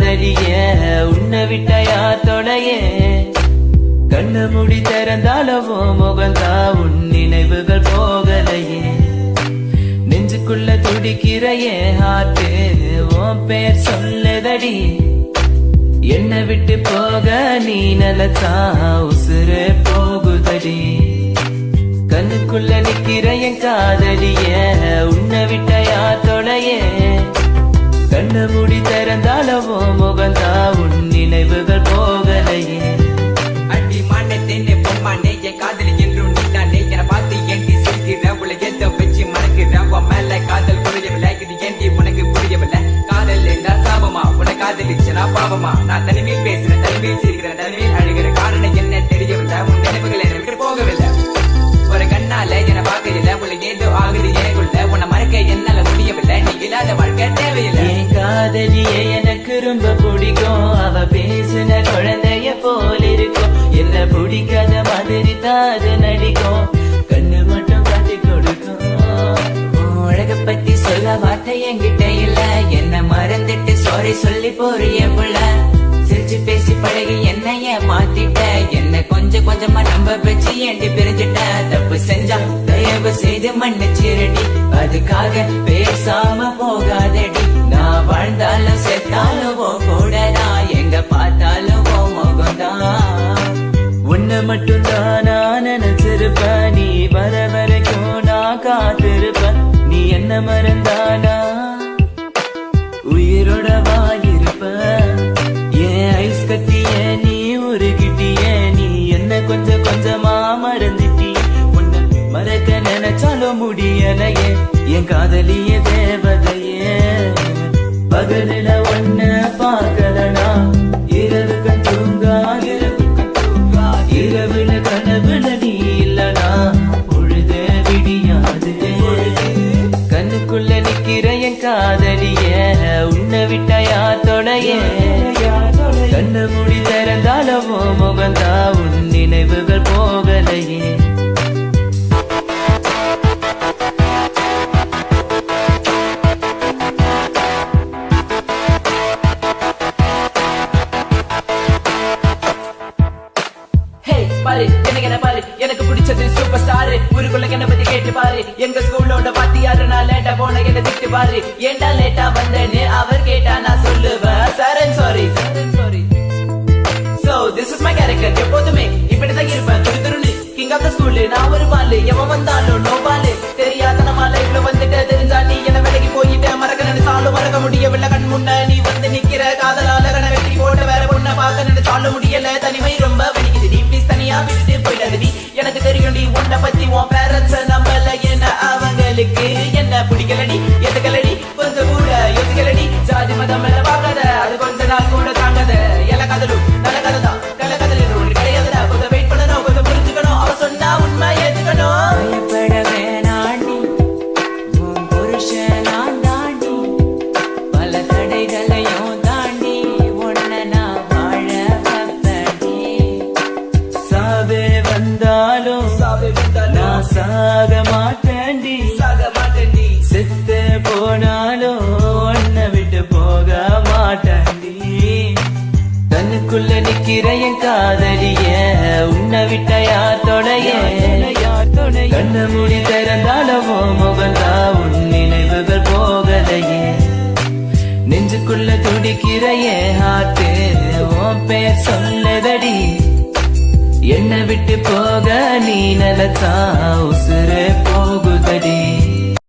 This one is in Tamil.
காதலிய உன்னை விட்ட யார் தொடைய கண்ணு முடி திறந்தாலவோ முகந்தா உன் நினைவுகள் போகலையே நெஞ்சுக்குள்ள துடிக்கிறையே ஹார்ட்டு உன் பேர் சொல்லுதடி என்னை விட்டு போக நீ நிலத்தா உசுறு போகுதடி கண்ணுக்குள்ள நிக்கிற என் காதலிய உன்னை விட்ட யார் தொடைய கண்ணு முடி திறந்தாலவோ முகந்தா உன் நினைவுகள் போகலையே அடி மாண்டே தென்னை பொம்மாண்டே என் காதலி என்றும் நீதாண்டே என பார்த்து ஏண்டி சிரிக்கிற உள்ள எந்த வச்சு மணக்கிற உன் மேல காதல் புரியவில்லை இது ஏண்டி உனக்கு புரியவில்லை காதல் என்றால் சாபமா உன காதலிச்சனா பாவமா நான் தனிமையில் பேசுறேன் தனிமையில் சிரிக்கிறேன் தனிமையில் அழுகிற காரணம் என்ன தெரியவில்லை உன் நினைவுகள் என்னை விட்டு போகவில்லை ஒரு கண்ணால என பார்க்கல உள்ள ஏதோ ஆகுது எனக்குள்ள உன்னை மறக்க என்னால முடியவில்லை நீ இல்லாத வாழ்க்கை தேவையில்லை என் காதலியே எனக்கு ரொம்ப பிடிக்கும் அவ பேசுன குழந்தைய போல இருக்கும் என்ன பிடிக்காத மாதிரி தாது நடிக்கும் கண்ணு மட்டும் காட்டி கொடுக்கும் உலக பத்தி சொல்ல வார்த்தை என்கிட்ட இல்ல என்ன மறந்துட்டு சாரி சொல்லி போறிய புள்ள சிரிச்சு பேசி பழகி என்னைய மாத்திட்ட என்ன கொஞ்சம் கொஞ்சமா நம்ப வச்சு ஏண்டி பிரிஞ்சுட்ட தப்பு செஞ்சா தயவு செய்து மன்னிச்சிரடி அதுக்காக பேசாம போகாதடி நான் வாழ்ந்தாலும் செத்தாலும் கூடதா எங்க பார்த்தாலும் முகம்தான் உன்னை மட்டும் தான் நான் நினைச்சிருப்பேன் நீ வர வரைக்கும் நான் காத்திருப்பேன் நீ என்ன மறந்தானா உயிரோட வாயிருப்ப ஏன் ஐஸ் கட்டிய நீ உருகிட்டிய நீ என்ன கொஞ்சம் கொஞ்சமா மறந்துட்டி உன்னை மறக்க நினைச்சாலும் முடியலையே என் காதலிய தேவதையே பகலில ஒன்ன பார்க்கலனா இரவு கண் தூங்கா இரவுல கனவுல நீ இல்லனா பொழுது விடியாது கண்ணுக்குள்ள நிக்கிற என் காதலிய உன்னை விட்ட யார் தொடைய கண்ணு முடி திறந்தாலவோ முகந்தா உன் நினைவுகள் போகலையே பாரு எனக்கு என்ன பாரு எனக்கு பிடிச்சது சூப்பர் ஸ்டார் ஊருக்குள்ள என்ன பத்தி கேட்டு பாரு எங்க ஸ்கூலோட பாத்தியாரு நான் லேட்டா போன என்ன திட்டு பாரு ஏண்டா லேட்டா வந்தேன்னு அவர் கேட்டா நான் சொல்லுவேன் sorry sorry so this is my character எப்போதுமே இப்படிதான் இருப்பேன் துரு துருன்னு கிங் ஆஃப் த ஸ்கூல் நான் ஒரு பாலு எவன் வந்தாலும் நோ பாலு தெரியாத நம்ம லைஃப்ல வந்துட்டு தெரிஞ்சா நீ என்ன விலகி போயிட்டு மறக்க நினைச்சாலும் மறக்க முடியவில்லை கண் முன்ன நீ வந்து நிக்கிற காதலால கண்ண வெட்டி போட்டு வேற பொண்ணை பார்க்க நினைச்சாலும் முடியல தனிமை ரொம்ப வலிக்குது நீ ப்ளீஸ் தனியா விட்டுட்டு போயிடாதடி எனக்கு தெரியும் நீ உன்னை பத்தி உன் பேரண்ட்ஸ் நம்பல என்ன அவங்களுக்கு என்ன பிடிக்கலடி எதுக்கலடி கொஞ்சம் கூட யோசிக்கலடி ஜாதி மதம் எல்லாம் பார்க்காத அது கொஞ்ச நாள் கூட தாங்காத எல்லா கதலும் நல்ல கதை தான் கல கதல் ஒன்று கிடையாதுடா கொஞ்சம் வெயிட் பண்ணணும் கொஞ்சம் புரிஞ்சுக்கணும் அவ சொன்னா உண்மை ஏத்துக்கணும் பயப்பட வேணாண்டி உன் புருஷன் நான் தாண்டி பல தடைகளையும் தாண்டி உன்னை நான் வாழ வைப்பேன்டி சாவே வந்தாலும் நான் சாக மாட்டேன்டி செத்து போனாலும் உன்னை விட்டு போக மாட்டேன்டி கண்ணுக்குள்ள நிக்கிற என் காதலிய உன்னை விட்ட யார் தொடைய கண்ணு மூடி திறந்தாலவோ முகந்தா உன் நினைவுகள் போகலையே நெஞ்சுக்குள்ள துடிக்கிறையே ஹார்ட்டு உன் பேர் சொல்லுதடி என்னை விட்டு போக நீ நிலத்தா உசுறு போகுதடி